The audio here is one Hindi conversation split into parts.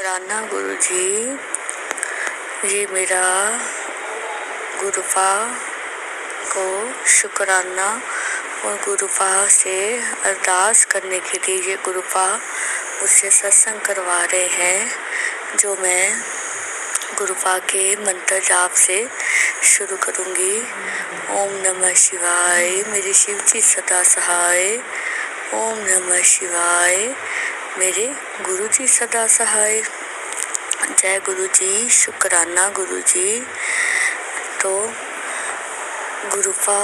शुक्राना गुरुजी, ये मेरा गुरुफा को शुक्राना और गुरुफा से अरदास करने के लिए ये गुरुफा मुझसे सत्संग करवा रहे हैं, जो मैं गुरुफा के मंत्र जाप से शुरू करूँगी। ओम नमः शिवाय, मेरे शिव जी सदा सहाय। ओम नमः शिवाय, मेरे गुरु जी सदा सहाय। जय गुरु जी, शुक्राना गुरु जी। तो गुरुफा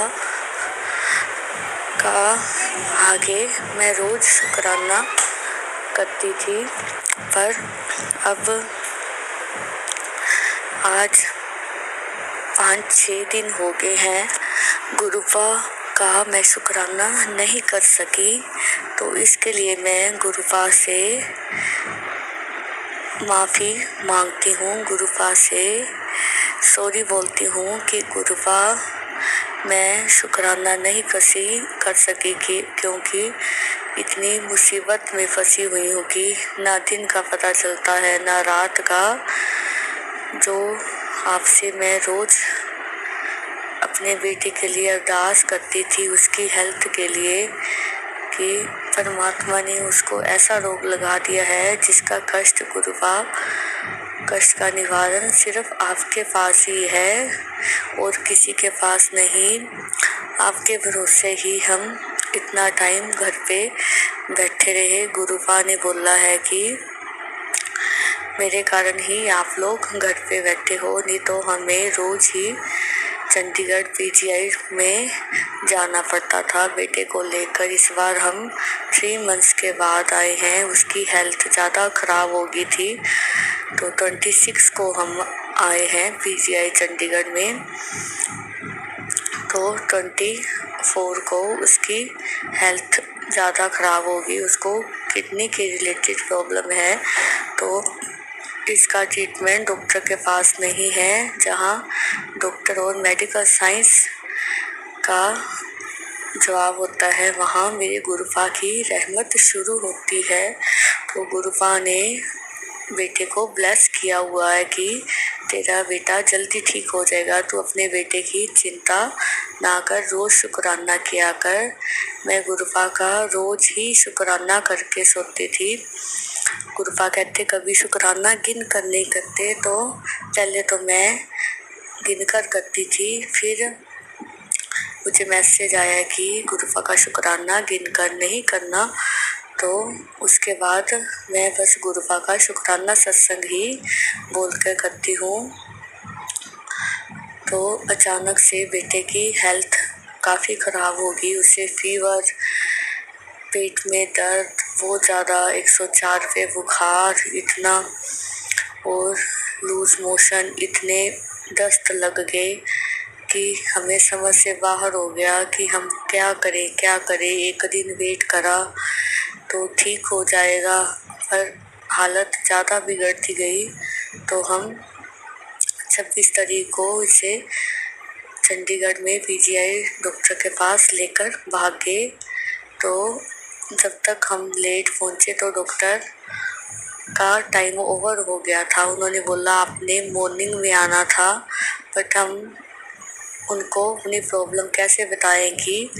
का आगे मैं रोज शुक्राना करती थी, पर अब आज 5-6 दिन हो गए हैं गुरुफा का मैं शुक्राना नहीं कर सकी। तो इसके लिए मैं गुरुफा से माफ़ी मांगती हूँ, गुरुफा से सॉरी बोलती हूँ कि गुरुफा मैं शुक्राना नहीं कर सकी क्योंकि इतनी मुसीबत में फंसी हुई हूँ कि ना दिन का पता चलता है ना रात का। जो आपसे मैं रोज अपने बेटे के लिए अरदास करती थी, उसकी हेल्थ के लिए, कि परमात्मा ने उसको ऐसा रोग लगा दिया है जिसका कष्ट का निवारण सिर्फ आपके पास ही है और किसी के पास नहीं। आपके भरोसे ही हम इतना टाइम घर पे बैठे रहे। गुरुफा ने बोला है कि मेरे कारण ही आप लोग घर पे बैठे हो, नहीं तो हमें रोज ही चंडीगढ़ पीजीआई में जाना पड़ता था बेटे को लेकर। इस बार हम 3 मंथ्स के बाद आए हैं। उसकी हेल्थ ज़्यादा ख़राब हो गई थी, तो 26 को हम आए हैं पीजीआई चंडीगढ़ में। तो 24 को उसकी हेल्थ ज़्यादा ख़राब होगी, उसको किडनी के रिलेटेड प्रॉब्लम है। तो इसका ट्रीटमेंट डॉक्टर के पास नहीं है। जहाँ डॉक्टर और मेडिकल साइंस का जवाब होता है, वहाँ मेरे गुरुफा की रहमत शुरू होती है। तो गुरुफा ने बेटे को ब्लेस किया हुआ है कि तेरा बेटा जल्दी ठीक हो जाएगा, तू अपने बेटे की चिंता ना कर, रोज शुक्राना किया कर। मैं गुरुफा का रोज ही शुक्राना करके सोती थी। गुरुफा कहते कभी शुक्राना गिन कर नहीं करते, तो पहले तो मैं गिन कर करती थी, फिर मुझे मैसेज आया कि गुरुफा का शुक्राना गिन कर नहीं करना। तो उसके बाद मैं बस गुरुफा का शुक्राना सत्संग ही बोलकर करती हूँ। तो अचानक से बेटे की हेल्थ काफ़ी ख़राब होगी, उसे फीवर, पेट में दर्द बहुत ज़्यादा, 104 पे बुखार इतना, और लूज मोशन इतने, दस्त लग गए कि हमें समझ से बाहर हो गया कि हम क्या करें। एक दिन वेट करा तो ठीक हो जाएगा, पर हालत ज़्यादा बिगड़ती गई। तो हम 26 तारीख को इसे चंडीगढ़ में पीजीआई डॉक्टर के पास लेकर भाग गए। तो जब तक हम लेट पहुँचे तो डॉक्टर का टाइम ओवर हो गया था। उन्होंने बोला आपने मॉर्निंग में आना था, बट हम उनको अपनी प्रॉब्लम कैसे बताएं कि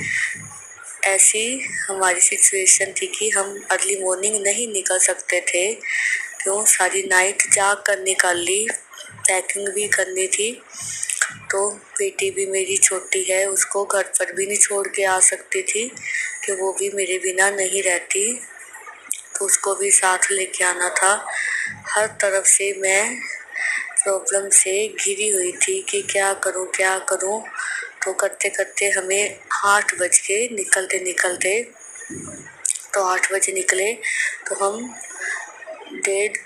ऐसी हमारी सिचुएशन थी कि हम अर्ली मॉर्निंग नहीं निकल सकते थे। क्यों, सारी नाइट जाग कर निकाली, पैकिंग भी करनी थी। तो बेटी भी मेरी छोटी है, उसको घर पर भी नहीं छोड़ के आ सकती थी कि वो भी मेरे बिना नहीं रहती, तो उसको भी साथ लेके आना था। हर तरफ से मैं प्रॉब्लम से घिरी हुई थी कि क्या करूं। तो करते करते हमें 8 बज के निकलते, तो 8 बजे निकले, तो हम 1:30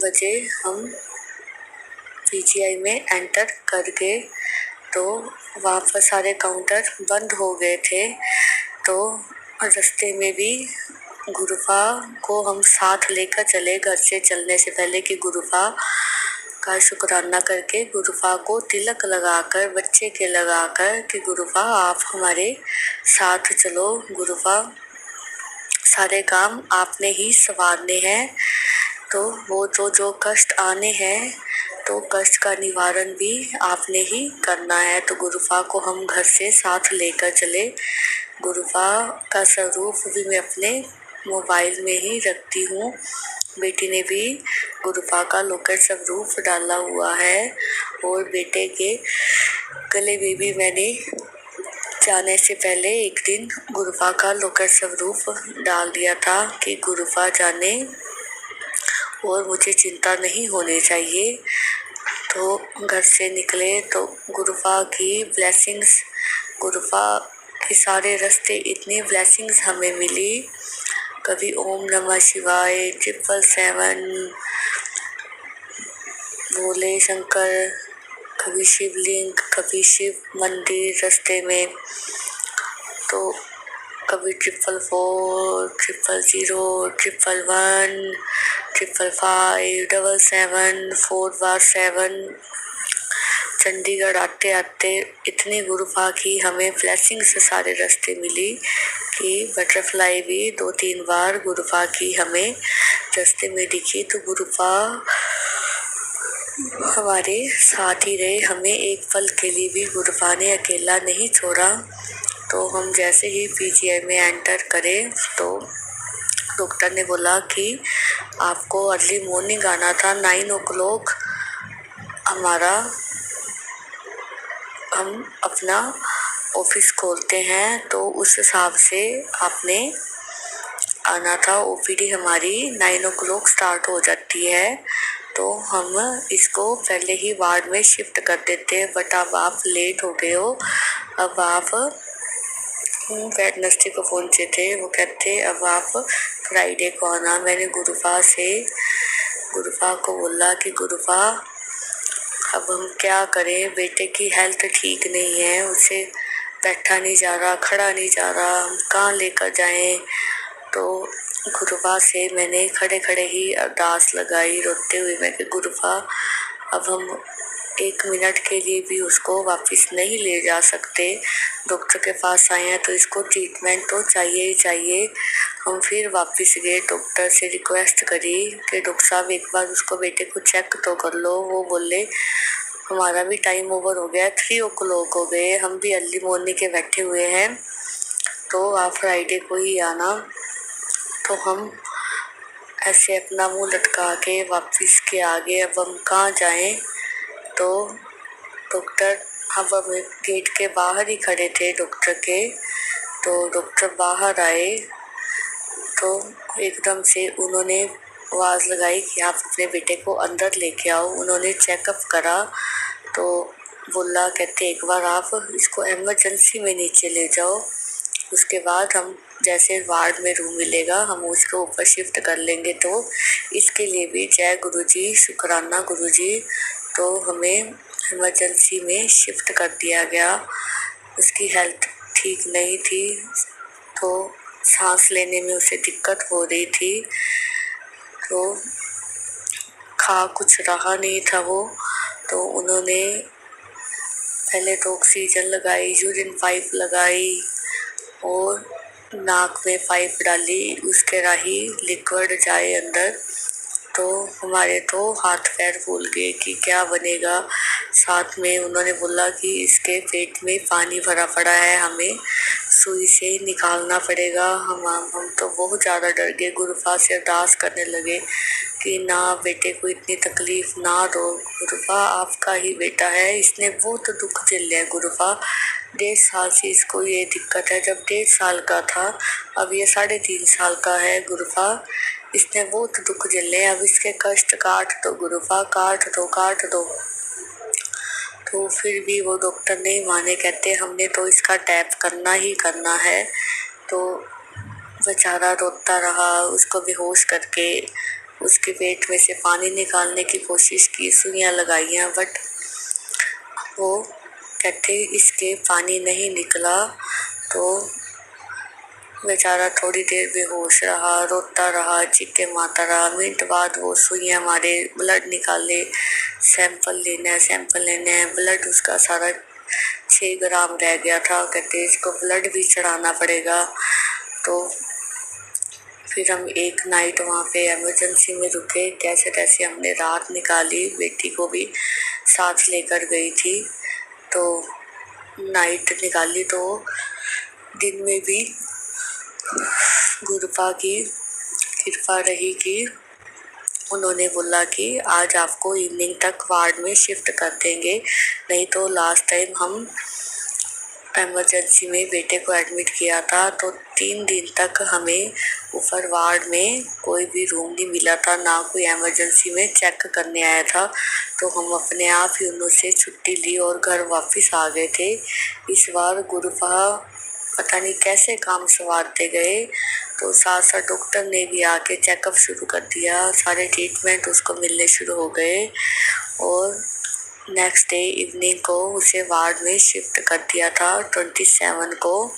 बजे हम पीजीआई में एंटर कर गए। तो वहाँ पर सारे काउंटर बंद हो गए थे। तो रास्ते में भी गुरुफा को हम साथ लेकर चले घर से चलने से पहले, कि गुरुफा का शुक्राना करके गुरुफा को तिलक लगाकर, बच्चे के लगाकर, कि गुरुफा आप हमारे साथ चलो, गुरुफा सारे काम आपने ही संवारने हैं। तो वो जो कष्ट आने हैं तो कष्ट का निवारण भी आपने ही करना है। तो गुरुफा को हम घर से साथ लेकर चले। गुरुफा का स्वरूप भी मैं अपने मोबाइल में ही रखती हूँ। बेटी ने भी गुरुफा का लोकेट स्वरूप डाला हुआ है और बेटे के गले में भी मैंने जाने से पहले एक दिन गुरुफा का लोकेट स्वरूप डाल दिया था कि गुरुफा जाने और मुझे चिंता नहीं होनी चाहिए। तो घर से निकले तो गुरुफा की ब्लेसिंग्स, गुरुफा के सारे रास्ते इतनी ब्लेसिंग्स हमें मिली। कभी ओम नमः शिवाय 777 भोले शंकर, कभी शिवलिंग, कभी शिव मंदिर रास्ते में, तो कभी 444, 000, 111, 555, 777, 4/7। चंडीगढ़ आते आते इतनी गुरुफा की हमें ब्लेसिंग्स सारे रास्ते मिली कि बटरफ्लाई भी 2-3 बार गुरुफा की हमें रास्ते में दिखी। तो गुरुफा हमारे साथ ही रहे, हमें एक पल के लिए भी गुरुफा ने अकेला नहीं छोड़ा। तो हम जैसे ही पीजीआई में एंटर करें तो डॉक्टर ने बोला कि आपको अर्ली मॉर्निंग आना था, 9 o'clock हम अपना ऑफिस खोलते हैं, तो उस हिसाब से आपने आना था। ओपीडी हमारी 9 o'clock स्टार्ट हो जाती है, तो हम इसको पहले ही वार्ड में शिफ्ट कर देते, बट अब आप लेट हो गए हो। अब आप वेडनेसडे को पहुंचे थे, वो कहते अब आप फ्राइडे को आना। मैंने गुरुफा को बोला कि गुरुफा अब हम क्या करें, बेटे की हेल्थ ठीक नहीं है, उसे बैठा नहीं जा रहा, खड़ा नहीं जा रहा, हम कहाँ लेकर जाएं। तो गुरुफा से मैंने खड़े खड़े ही अरदास लगाई, रोते हुए मैं कि गुरुफा अब हम 1 मिनट के लिए भी उसको वापस नहीं ले जा सकते, डॉक्टर के पास आए हैं तो इसको ट्रीटमेंट तो चाहिए ही चाहिए। हम फिर वापस गए, डॉक्टर से रिक्वेस्ट करी कि डॉक्टर साहब एक बार उसको बेटे को चेक तो कर लो। वो बोले हमारा भी टाइम ओवर हो गया, 3 o'clock हो गए, हम भी अर्ली मॉर्निंग के बैठे हुए हैं, तो आप फ्राइडे को ही आना। तो हम ऐसे अपना मुंह लटका के वापस के आगे, अब हम कहाँ जाएं। तो डॉक्टर, हम गेट के बाहर ही खड़े थे डॉक्टर के, तो डॉक्टर बाहर आए तो एकदम से उन्होंने आवाज़ लगाई कि आप अपने बेटे को अंदर लेके आओ। उन्होंने चेकअप करा तो बोला, कहते एक बार आप इसको इमरजेंसी में नीचे ले जाओ, उसके बाद हम जैसे वार्ड में रूम मिलेगा हम उसको ऊपर शिफ्ट कर लेंगे। तो इसके लिए भी जय गुरुजी, शुक्राना गुरुजी। तो हमें इमरजेंसी में शिफ्ट कर दिया गया। उसकी हेल्थ ठीक नहीं थी, तो सांस लेने में उसे दिक्कत हो रही थी, तो खा कुछ रहा नहीं था वो। तो उन्होंने पहले तो ऑक्सीजन लगाई, यूरिन पाइप लगाई और नाक में पाइप डाली, उसके राही लिक्विड जाए अंदर। तो हमारे तो हाथ पैर फूल गए कि क्या बनेगा। साथ में उन्होंने बोला कि इसके पेट में पानी भरा पड़ा है, हमें सुई से निकालना पड़ेगा। हम तो बहुत ज़्यादा डर गए, गुरुफा से अरदास करने लगे कि ना बेटे को इतनी तकलीफ ना दो, गुरुफा आपका ही बेटा है, इसने बहुत दुख झेले है गुरुफा, 1.5 साल से इसको ये दिक्कत है, जब 1.5 साल का था अब ये 3.5 साल का है गुरुफा, इसने बहुत दुख झेले, अब इसके कष्ट काट दो गुरुफा, काट दो। तो फिर भी वो डॉक्टर नहीं माने, कहते हमने तो इसका टैप करना ही करना है। तो बेचारा रोता रहा, उसको बेहोश करके उसके पेट में से पानी निकालने की कोशिश की, सुइयां लगाईयां, बट वो कहते इसके पानी नहीं निकला। तो बेचारा थोड़ी देर बेहोश रहा, रोता रहा, चीखे मारता रहा। मिनट बाद वो सुइयां मारे, ब्लड निकाले, सैंपल लेना है। ब्लड उसका सारा 6 ग्राम रह गया था, कहते इसको ब्लड भी चढ़ाना पड़ेगा। तो फिर हम एक नाइट वहाँ पे इमरजेंसी में रुके। जैसे तैसे हमने रात निकाली, बेटी को भी साथ लेकर गई थी। तो नाइट निकाली तो दिन में भी गुरुपा की कृपा रही कि उन्होंने बोला कि आज आपको इवनिंग तक वार्ड में शिफ्ट कर देंगे, नहीं तो लास्ट टाइम हम इमरजेंसी में बेटे को एडमिट किया था तो 3 दिन तक हमें ऊपर वार्ड में कोई भी रूम नहीं मिला था, ना कोई इमरजेंसी में चेक करने आया था। तो हम अपने आप ही उनसे छुट्टी ली और घर वापस आ गए थे। इस बार गुरुपा पता नहीं कैसे काम संवारते गए, तो साथ साथ डॉक्टर ने भी आके चेकअप शुरू कर दिया, सारे ट्रीटमेंट उसको मिलने शुरू हो गए और नेक्स्ट डे इवनिंग को उसे वार्ड में शिफ्ट कर दिया था 27 को।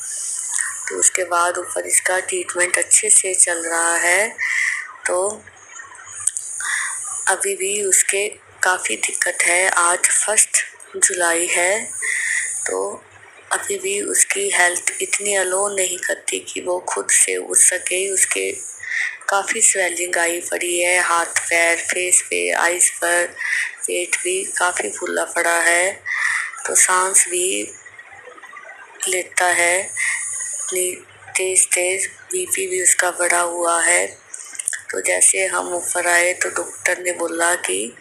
तो उसके बाद ऊपर इसका ट्रीटमेंट अच्छे से चल रहा है। तो अभी भी उसके काफ़ी दिक्कत है। आज 1 जुलाई है, तो अभी भी उसकी हेल्थ इतनी अलो नहीं करती कि वो खुद से उठ सके। उसके काफ़ी स्वेलिंग आई पड़ी है, हाथ पैर, फेस पे, आइज पर, पेट भी काफ़ी फूला पड़ा है। तो सांस भी लेता है तेज तेज, बीपी भी उसका बढ़ा हुआ है। तो जैसे हम ऊपर आए तो डॉक्टर ने बोला कि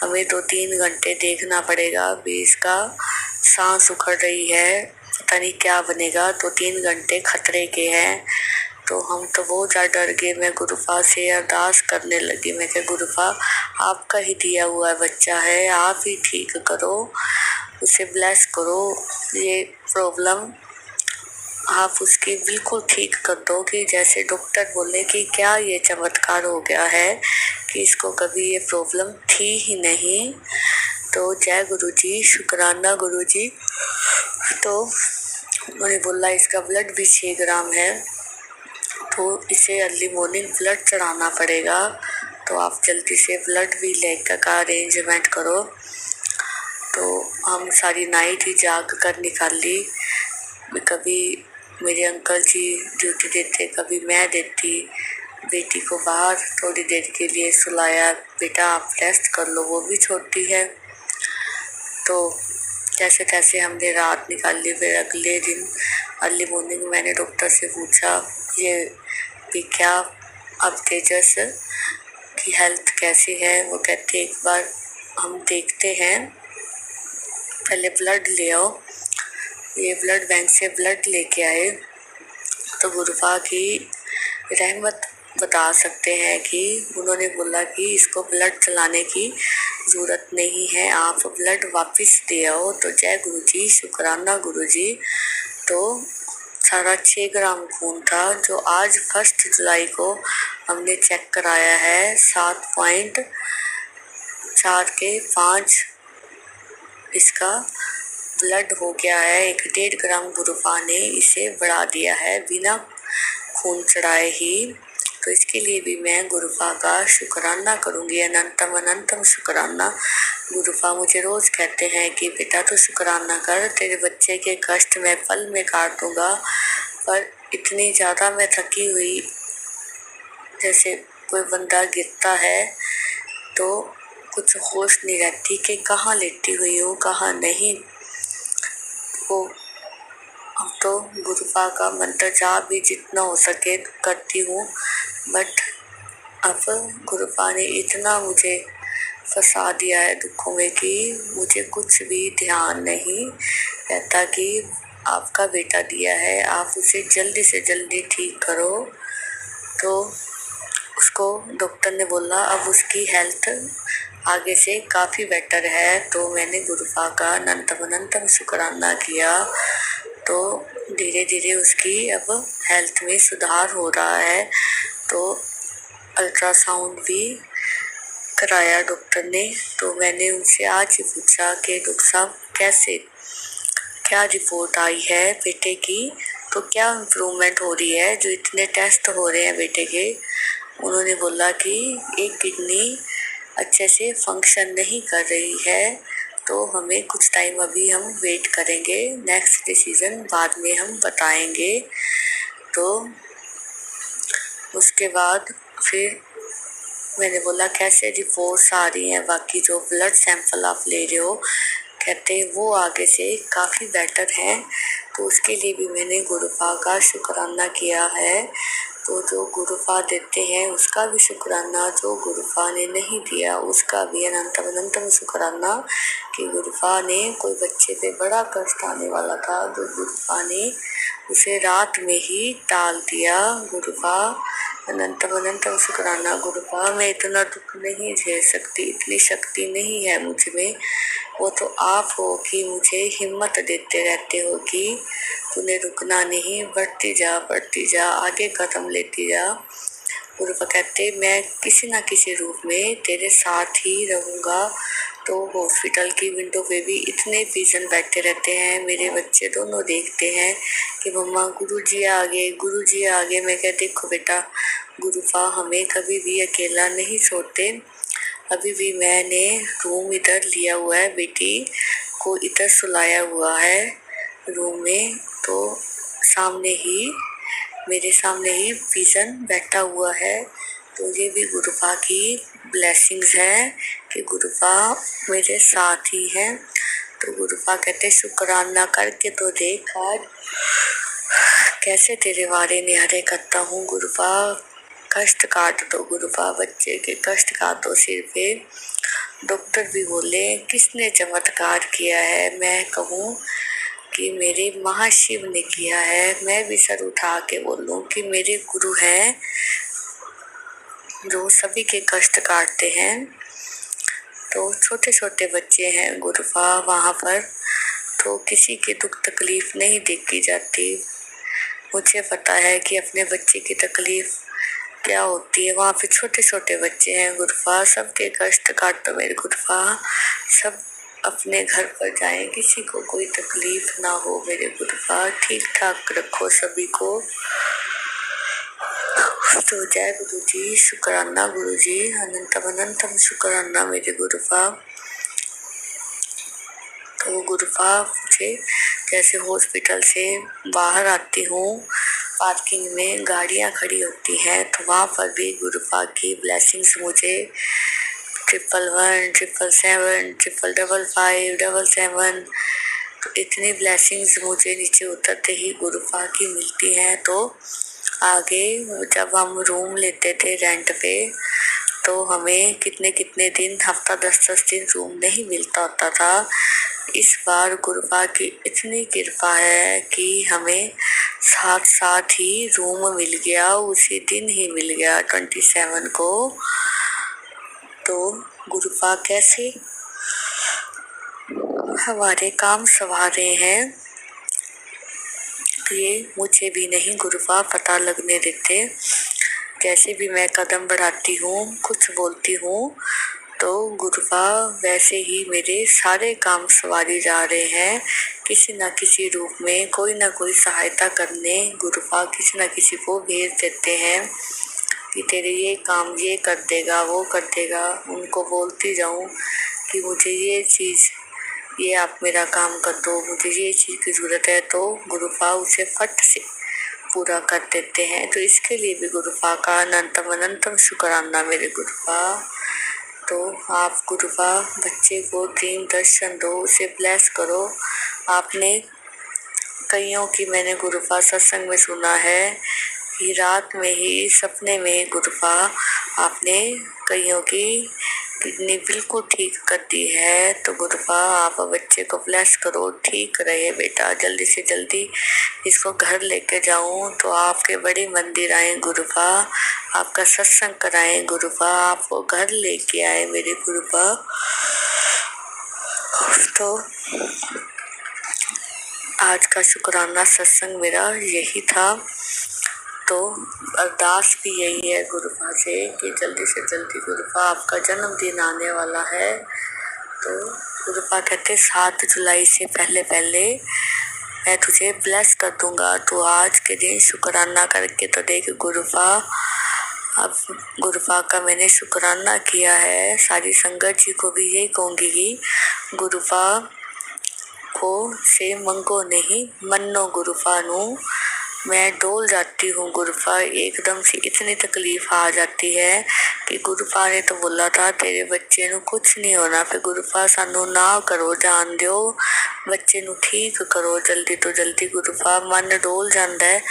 हमें 2-3 घंटे देखना पड़ेगा भी इसका सांस उखड़ रही है, पता नहीं क्या बनेगा, 2-3 घंटे खतरे के हैं। तो हम तो बहुत ज़्यादा डर गए। मैं गुरुपा से अरदास करने लगी, मैं क्या गुरुपा आपका ही दिया हुआ बच्चा है, आप ही ठीक करो, उसे ब्लेस करो, ये प्रॉब्लम आप उसकी बिल्कुल ठीक कर दो कि जैसे डॉक्टर बोले कि क्या ये चमत्कार हो गया है कि इसको कभी ये प्रॉब्लम थी ही नहीं। तो जय गुरुजी, शुक्राना गुरुजी। तो उन्होंने बोला इसका ब्लड भी 6 ग्राम है, तो इसे अर्ली मॉर्निंग ब्लड चढ़ाना पड़ेगा, तो आप जल्दी से ब्लड भी लेकर का अरेंजमेंट करो। तो हम सारी नाइट ही जाग कर निकाल ली। कभी मेरे अंकल जी ड्यूटी देते, कभी मैं देती। बेटी को बाहर थोड़ी देर के लिए सुलाया, बेटा आप रेस्ट कर लो, वो भी छोटी है। तो जैसे तैसे हमने रात निकाल ली। फिर अगले दिन अर्ली मॉर्निंग मैंने डॉक्टर से पूछा ये भी क्या अब तेजस की हेल्थ कैसी है। वो कहते एक बार हम देखते हैं, पहले ब्लड ले आओ। ये ब्लड बैंक से ब्लड लेके आए तो गुरुपा की रहमत बता सकते हैं कि उन्होंने बोला कि इसको ब्लड चलाने की ज़रूरत नहीं है, आप ब्लड वापस दे आओ। तो जय गुरुजी, शुक्राना गुरुजी। तो सारा 6 ग्राम खून था, जो आज 1 जुलाई को हमने चेक कराया है। 7.4 के 5 इसका ब्लड हो गया है। 1.5 ग्राम गुरुपा ने इसे बढ़ा दिया है बिना खून चढ़ाए ही। तो इसके लिए भी मैं गुरुपा का शुक्राना करूँगी, अनंतम अनंतम शुक्राना। गुरुपा मुझे रोज़ कहते हैं कि बेटा तो शुक्राना कर, तेरे बच्चे के कष्ट मैं पल में काट दूँगा। पर इतनी ज़्यादा मैं थकी हुई, जैसे कोई बंदा गिरता है तो कुछ होश नहीं रहती कि कहाँ लेटी हुई हूँ कहाँ नहीं। वो अब तो गुरुपा का मंत्र जाप भी जितना हो सके करती हूँ, बट अब गुरुपा ने इतना मुझे फंसा दिया है दुखों में कि मुझे कुछ भी ध्यान नहीं रहता कि आपका बेटा दिया है, आप उसे जल्दी से जल्दी ठीक करो। तो उसको डॉक्टर ने बोला अब उसकी हेल्थ आगे से काफ़ी बेटर है। तो मैंने गुरुपा का अनंतम अनंतम शुक्राना किया। तो धीरे धीरे उसकी अब हेल्थ में सुधार हो रहा है। तो अल्ट्रासाउंड भी कराया डॉक्टर ने। तो मैंने उनसे आज ही पूछा कि डॉक्टर साहब कैसे, क्या रिपोर्ट आई है बेटे की, तो क्या इम्प्रूवमेंट हो रही है, जो इतने टेस्ट हो रहे हैं बेटे के। उन्होंने बोला कि एक किडनी अच्छे से फंक्शन नहीं कर रही है, तो हमें कुछ टाइम अभी हम वेट करेंगे, नेक्स्ट डिसीजन बाद में हम बताएंगे। तो उसके बाद फिर मैंने बोला कैसे रिपोर्ट्स आ रही हैं, बाकी जो ब्लड सैंपल आप ले रहे हो, कहते वो आगे से काफ़ी बेटर है। तो उसके लिए भी मैंने गुरुफा का शुक्राना किया है। तो जो गुरुफा देते हैं उसका भी शुक्राना, जो गुरुफा ने नहीं दिया उसका भी अनंतम अनंतम शुक्राना कि गुरुफा ने कोई बच्चे पे बड़ा कष्ट आने वाला था, जो गुरुफा ने उसे रात में ही टाल दिया। गुरुफा अनंतम अनंतम शुक्राना। गुरुफा मैं इतना दुख नहीं झेल सकती, इतनी शक्ति नहीं है मुझ में। वो तो आप हो कि मुझे हिम्मत देते रहते हो कि तूने रुकना नहीं, बढ़ती जा, आगे कदम लेती जा। गुरुफा कहते मैं किसी ना किसी रूप में तेरे साथ ही रहूँगा। तो हॉस्पिटल की विंडो पे भी इतने पेशेंट बैठे रहते हैं, मेरे बच्चे दोनों देखते हैं कि मम्मा गुरुजी आ गए, गुरुजी आ गए। मैं कहती देखो बेटा, गुरुफा हमें कभी भी अकेला नहीं छोड़ते। अभी भी मैंने रूम इधर लिया हुआ है, बेटी को इधर सुलाया हुआ है रूम में। तो सामने ही मेरे सामने ही पिजन बैठा हुआ है। तो ये भी गुरुफा की ब्लेसिंग्स है कि गुरुफा मेरे साथ ही है। तो गुरुफा कहते शुक्राना करके तो देख आज कैसे तेरे वारे निहारे करता हूँ। गुरुफा कष्ट काट दो, गुरुफा बच्चे के कष्ट काट दो सिर पे। डॉक्टर भी बोले किसने चमत्कार किया है, मैं कहूँ कि मेरे महाशिव ने किया है। मैं भी सर उठा के बोलूं कि मेरे गुरु हैं जो सभी के कष्ट काटते हैं। तो छोटे छोटे बच्चे हैं गुरुफा वहाँ पर, तो किसी की दुख तकलीफ नहीं देखी जाती। मुझे पता है कि अपने बच्चे की तकलीफ क्या होती है। वहाँ पे छोटे छोटे बच्चे हैं गुरुफा, सबके कष्ट काटो मेरे गुरुफा। सब अपने घर पर जाएं, किसी को कोई तकलीफ ना हो मेरे गुरुफा। ठीक ठाक रखो सभी को। तो जय गुरु जी, शुक्राना गुरु जी, अनंतम अनंतम शुक्राना मेरे गुरुफा। तो गुरुफा मुझे जैसे हॉस्पिटल से बाहर आती हूँ, पार्किंग में गाड़ियाँ खड़ी होती हैं, तो वहाँ पर भी गुरुफा की ब्लेसिंग्स मुझे 111, 777, 555, तो इतनी ब्लेसिंग्स मुझे नीचे उतरते ही गुरुफा की मिलती हैं। तो आगे जब हम रूम लेते थे रेंट पे, तो हमें कितने कितने दिन, हफ्ता 10-10 दिन रूम नहीं मिलता होता था। इस बार गुरुफा की इतनी कृपा है कि हमें साथ साथ ही रूम मिल गया, उसी दिन ही मिल गया 27 को। तो गुरुफा कैसे हमारे काम संवारे हैं ये मुझे भी नहीं गुरुफा पता लगने देते। जैसे भी मैं कदम बढ़ाती हूँ, कुछ बोलती हूँ, तो गुरुफा वैसे ही मेरे सारे काम संवारी जा रहे हैं। किसी न किसी रूप में कोई ना कोई सहायता करने गुरुफा किसी न किसी को भेज देते हैं कि तेरे ये काम ये कर देगा, वो कर देगा। उनको बोलती जाऊँ कि मुझे ये चीज़, ये आप मेरा काम कर दो, मुझे ये चीज़ की ज़रूरत है, तो गुरुफा उसे फट से पूरा कर देते हैं। तो इसके लिए भी गुरुफा का अनंतम अनंतम शुक्राना मेरे गुरुफा। तो आप गुरुफा बच्चे को ड्रीम दर्शन दो, उसे ब्लेस करो। आपने कईयों की मैंने गुरुफा सत्संग में सुना है कि रात में ही सपने में गुरुफा आपने कईयों की किडनी बिल्कुल ठीक कर दी है। तो गुरुफा आप बच्चे को ब्लेस करो, ठीक रहे बेटा, जल्दी से जल्दी इसको घर लेके जाऊं तो आपके बड़े मंदिर आए गुरुफा, आपका सत्संग कराएं गुरुफा, आपको घर लेके आए मेरे गुरुफा। तो आज का शुक्राना सत्संग मेरा यही था। तो अरदास भी यही है गुरुफा से कि जल्दी से जल्दी गुरुफा आपका जन्मदिन आने वाला है। तो गुरुफा कहते 7 जुलाई से पहले पहले मैं तुझे ब्लेस कर दूंगा। तो आज के दिन शुक्राना करके तो देख गुरुफा, अब गुरुफा का मैंने शुक्राना किया है। सारी संगत जी को भी यही कहूँगी कि गुरुफा को से मंगो नहीं, मन्नो गुरुफा नू मैं डोल जाती हूँ गुरुपा। एकदम से इतनी तकलीफ आ जाती है कि गुरुपा ने तो बोला था तेरे बच्चे ਨੂੰ कुछ नहीं होना। फिर गुरुपा सानू ना करो जान दियो, बच्चे ਨੂੰ ठीक करो जल्दी तो जल्दी। गुरुपा मन डोल जाता है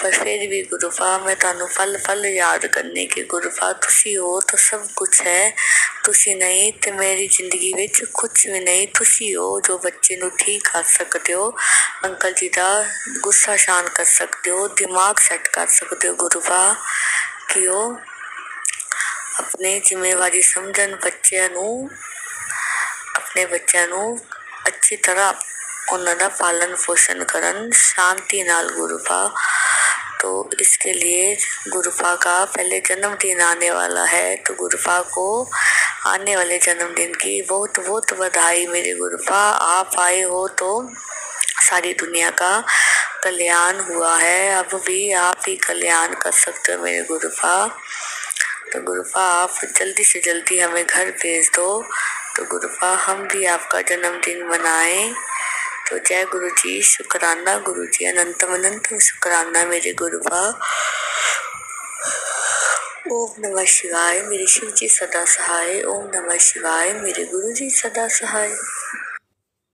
पर फिर भी गुरुपा मैं ਤੁਹਾਨੂੰ पल पल याद करनी कि गुरुपा ਤੁਸੀਂ ਹੋ ਤਾਂ सब कुछ है, ਤੁਸੀਂ नहीं ਤੇ ਮੇਰੀ ਜ਼ਿੰਦਗੀ ਵਿੱਚ ਕੁਝ ਵੀ ਨਹੀਂ। ਤੁਸੀਂ ਹੋ ਜੋ ਬੱਚੇ ਨੂੰ ਠੀਕ ਕਰ ਸਕਦੇ ਹੋ, ਅੰਕਲ ਜੀ ਦਾ ਗੁੱਸਾ ਸ਼ਾਂਤ ਕਰ ਸਕਦੇ ਹੋ, ਦਿਮਾਗ ਸੈੱਟ ਕਰ ਸਕਦੇ ਹੋ ਗੁरुपा ਕਿ ਉਹ ਆਪਣੀ ਜ਼ਿੰਮੇਵਾਰੀ ਸਮਝਣ, ਆਪਣੇ ਬੱਚਿਆਂ ਨੂੰ ਅੱਛੀ ਤਰ੍ਹਾਂ ਉਹਨਾਂ ਦਾ पालन पोषण करन शांति नाल गुरुपा। तो इसके लिए गुरुपा का पहले जन्मदिन आने वाला है, तो गुरुपा को आने वाले जन्मदिन की बहुत बहुत बधाई मेरे गुरुपा। आप आए हो तो सारी दुनिया का कल्याण हुआ है, अब भी आप ही कल्याण कर सकते हो मेरे गुरुपा। तो गुरुपा आप जल्दी से जल्दी हमें घर भेज दो, तो गुरुपा हम भी आपका जन्मदिन मनाएं। तो जय गुरु जी, शुक्राना गुरु जी, अनंतम अनंत शुक्राना मेरे गुरुपा। ओम नमः शिवाय मेरे शिव जी सदा सहाय। ओम नमः शिवाय मेरे गुरु जी सदा सहाय।